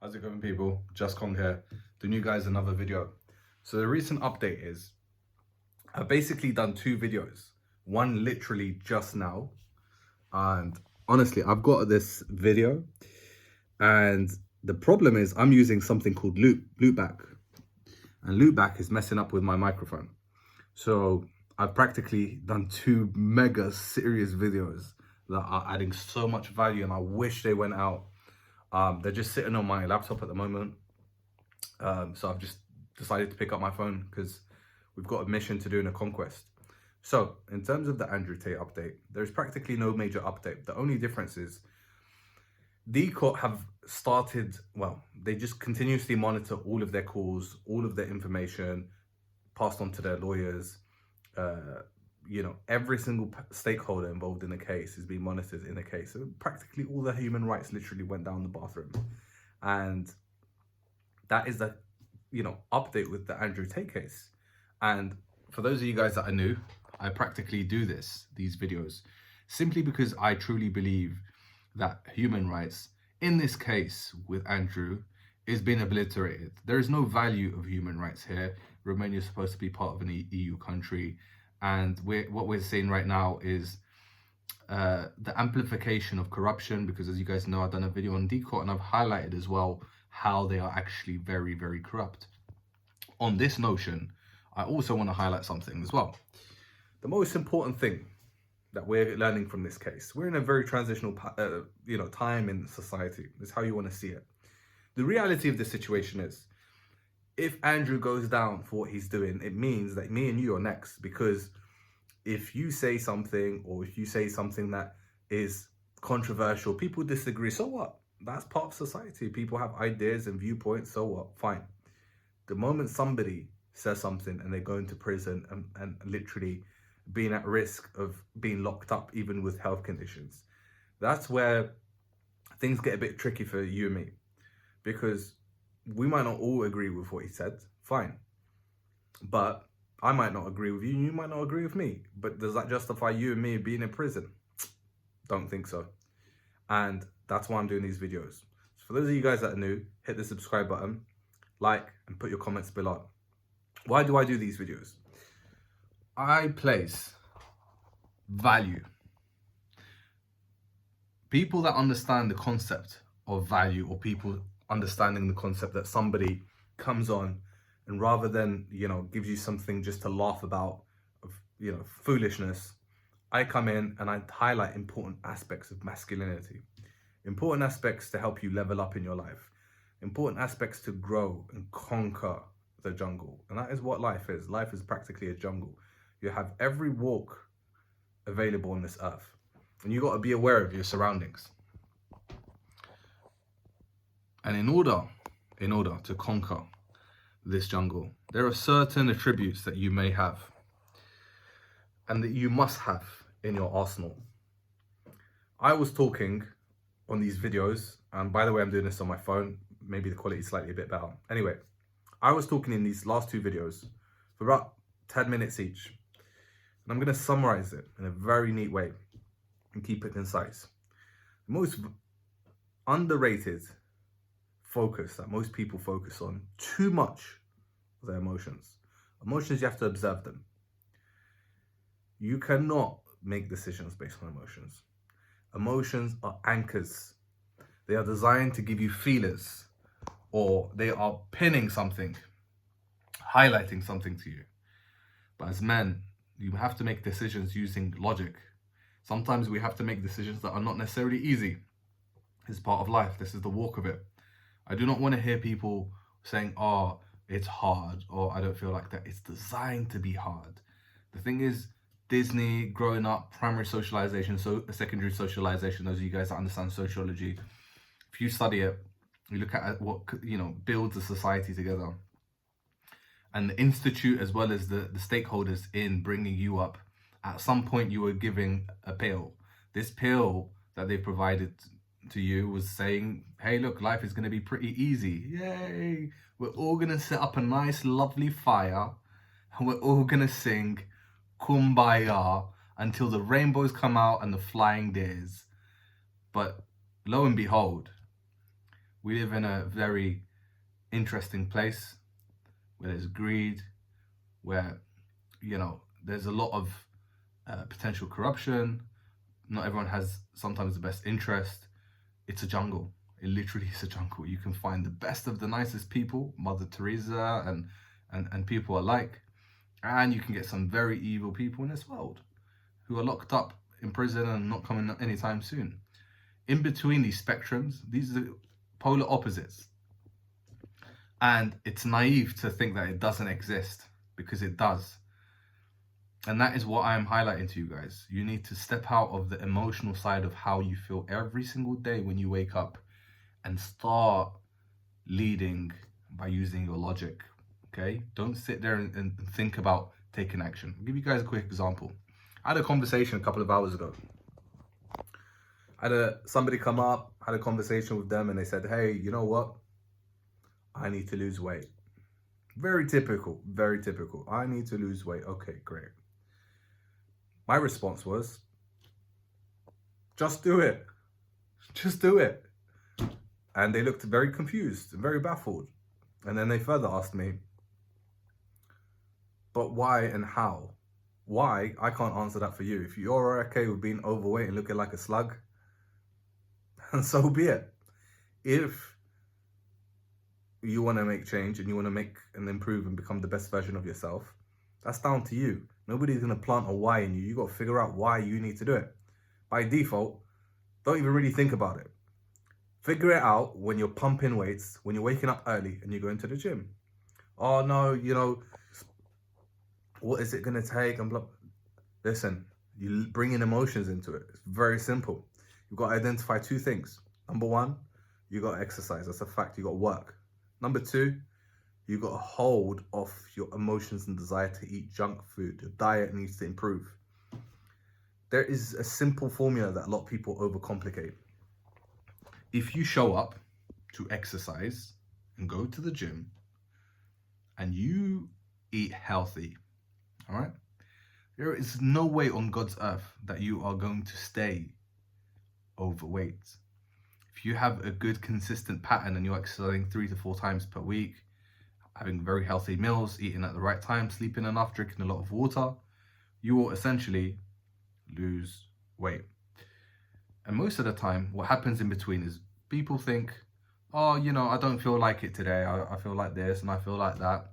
How's it going, people? Just Kong here, doing you guys another video. So the recent update is I've basically done two videos, one literally just now, and honestly I've got this video, and the problem is I'm using something called loopback, and loopback is messing up with my microphone. So I've practically done two mega serious videos that are adding so much value, and I wish they went out. They're just sitting on my laptop at the moment. So I've just decided to pick up my phone because we've got a mission to do in a conquest. So in terms of the Andrew Tate update, there's practically no major update. The only difference is Tate have started, well, they just continuously monitor all of their calls, all of their information passed on to their lawyers. Every single stakeholder involved in the case is being monitored in the case. So practically all the human rights literally went down the bathroom. And that is the, update with the Andrew Tate case. And for those of you guys that are new, I practically do these videos, simply because I truly believe that human rights, in this case with Andrew, is being obliterated. There is no value of human rights here. Romania is supposed to be part of an EU country. And what we're seeing right now is the amplification of corruption, because as you guys know, I've done a video on Tate and I've highlighted as well how they are actually very, very corrupt. On this notion, I also want to highlight something as well. The most important thing that we're learning from this case, we're in a very transitional time in society. That's how you want to see it. The reality of the situation is, if Andrew goes down for what he's doing, it means that me and you are next. Because if you say something, or if you say something that is controversial, people disagree, so what? That's part of society. People have ideas and viewpoints, so what? Fine. The moment somebody says something and they go into prison and literally being at risk of being locked up, even with health conditions, that's where things get a bit tricky for you and me. Because we might not all agree with what he said, fine. But I might not agree with you, and you might not agree with me. But does that justify you and me being in prison? Don't think so. And that's why I'm doing these videos. So for those of you guys that are new, hit the subscribe button, like, and put your comments below. Why do I do these videos? I place value. People that understand the concept of value, or people understanding the concept that somebody comes on and rather than, gives you something just to laugh about, foolishness, I come in and I highlight important aspects of masculinity, important aspects to help you level up in your life, important aspects to grow and conquer the jungle. And that is what life is. Life is practically a jungle. You have every walk available on this earth, and you got to be aware of your surroundings. And in order to conquer this jungle, there are certain attributes that you may have and that you must have in your arsenal. I was talking on these videos, and by the way, I'm doing this on my phone. Maybe the quality is slightly a bit better. Anyway, I was talking in these last two videos for about 10 minutes each. And I'm going to summarize it in a very neat way and keep it concise. The most underrated focus that most people focus on too much of their emotions. Emotions, you have to observe them. You cannot make decisions based on emotions. Emotions are anchors. They are designed to give you feelers, or they are pinning something, highlighting something to you. But as men, you have to make decisions using logic. Sometimes we have to make decisions that are not necessarily easy. It's part of life. This is the walk of it. I do not want to hear people saying, oh, it's hard, or I don't feel like that. It's designed to be hard. The thing is, Disney, growing up, primary socialization, so secondary socialization, those of you guys that understand sociology, if you study it, you look at what, builds a society together. And the institute, as well as the stakeholders in bringing you up, at some point you were giving a pill. This pill that they provided to you was saying, hey, look, life is going to be pretty easy. Yay! We're all going to set up a nice, lovely fire, and we're all going to sing Kumbaya until the rainbows come out and the flying deers. But lo and behold, We live in a very interesting place where there's greed, where, you know, there's a lot of potential corruption. Not everyone has sometimes the best interest. It's a jungle. It literally is a jungle. You can find the best of the nicest people, Mother Teresa and people alike. And you can get some very evil people in this world who are locked up in prison and not coming anytime soon. In between these spectrums, these are polar opposites. And it's naive to think that it doesn't exist, because it does. And that is what I'm highlighting to you guys. You need to step out of the emotional side of how you feel every single day when you wake up and start leading by using your logic, okay? Don't sit there and think about taking action. I'll give you guys a quick example. I had a conversation a couple of hours ago. I had somebody come up, had a conversation with them, and they said, hey, you know what? I need to lose weight. Very typical, very typical. I need to lose weight. Okay, great. My response was, just do it. Just do it. And they looked very confused, very baffled. And then they further asked me, but why and how? Why? I can't answer that for you. If you're okay with being overweight and looking like a slug, and so be it. If you want to make change and you want to make and improve and become the best version of yourself, that's down to you. Nobody's going to plant a why in you. You got to figure out why you need to do it. By default, don't even really think about it. Figure it out when you're pumping weights, when you're waking up early and you're going to the gym. Oh no, you know, what is it going to take? Listen, you bring in emotions into it. It's very simple. You've got to identify two things. Number one, you got to exercise. That's a fact. You got to work. Number two, you got to hold off your emotions and desire to eat junk food. Your diet needs to improve. There is a simple formula that a lot of people overcomplicate. If you show up to exercise and go to the gym and you eat healthy, all right, there is no way on God's earth that you are going to stay overweight. If you have a good consistent pattern and you're exercising 3 to 4 times per week, having very healthy meals, eating at the right time, sleeping enough, drinking a lot of water, you will essentially lose weight. And most of the time, what happens in between is people think, oh, you know, I don't feel like it today. I feel like this and I feel like that.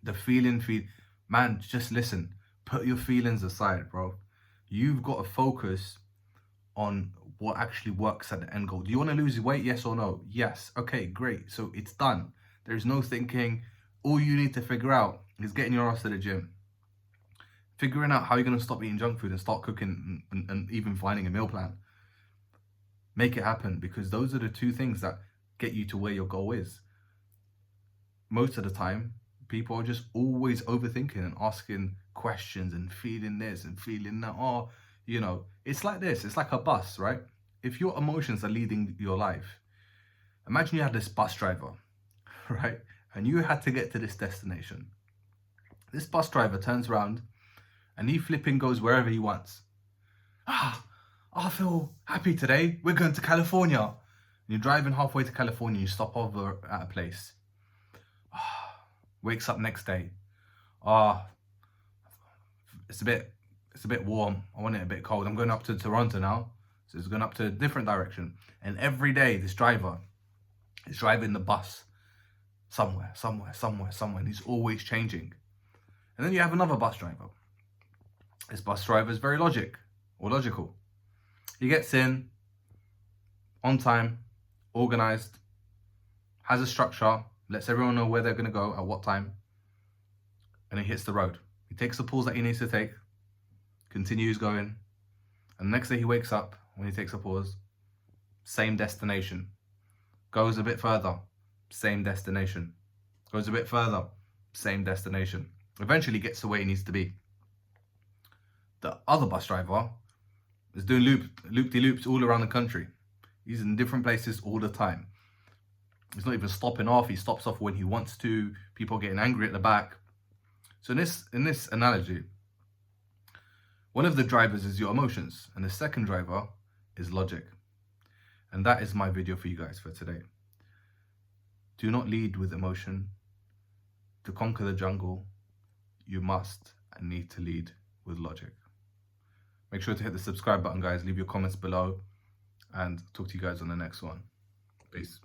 The man, just listen. Put your feelings aside, bro. You've got to focus on what actually works at the end goal. Do you want to lose weight? Yes or no? Yes. Okay, great. So it's done. There's no thinking. All you need to figure out is getting your ass to the gym. Figuring out how you're going to stop eating junk food and start cooking and even finding a meal plan. Make it happen, because those are the two things that get you to where your goal is. Most of the time, people are just always overthinking and asking questions and feeling this and feeling that. Oh, you know, it's like this. It's like a bus, right? If your emotions are leading your life, imagine you had this bus driver, right? And you had to get to this destination. This bus driver turns around and he flipping goes wherever he wants. I feel happy today. We're going to California. And you're driving halfway to California. You stop over at a place. Wakes up next day. It's a bit warm. I want it a bit cold. I'm going up to Toronto now. So it's going up to a different direction. And every day this driver is driving the bus somewhere. And he's always changing. And then you have another bus driver. This bus driver is very logical. He gets in on time, organized, has a structure, lets everyone know where they're going to go at what time, and he hits the road. He takes the pause that he needs to take, continues going, and the next day he wakes up, when he takes a pause, same destination. Goes a bit further, same destination. Goes a bit further, same destination. Eventually gets to where he needs to be. The other bus driver is doing loop-de-loops all around the country. He's in different places all the time. He's not even stopping off. He stops off when he wants to. People are getting angry at the back. So in this analogy, one of the drivers is your emotions, and the second driver is logic. And that is my video for you guys for today. Do not lead with emotion. To conquer the jungle, you must and need to lead with logic. Make sure to hit the subscribe button, guys. Leave your comments below and talk to you guys on the next one. Peace.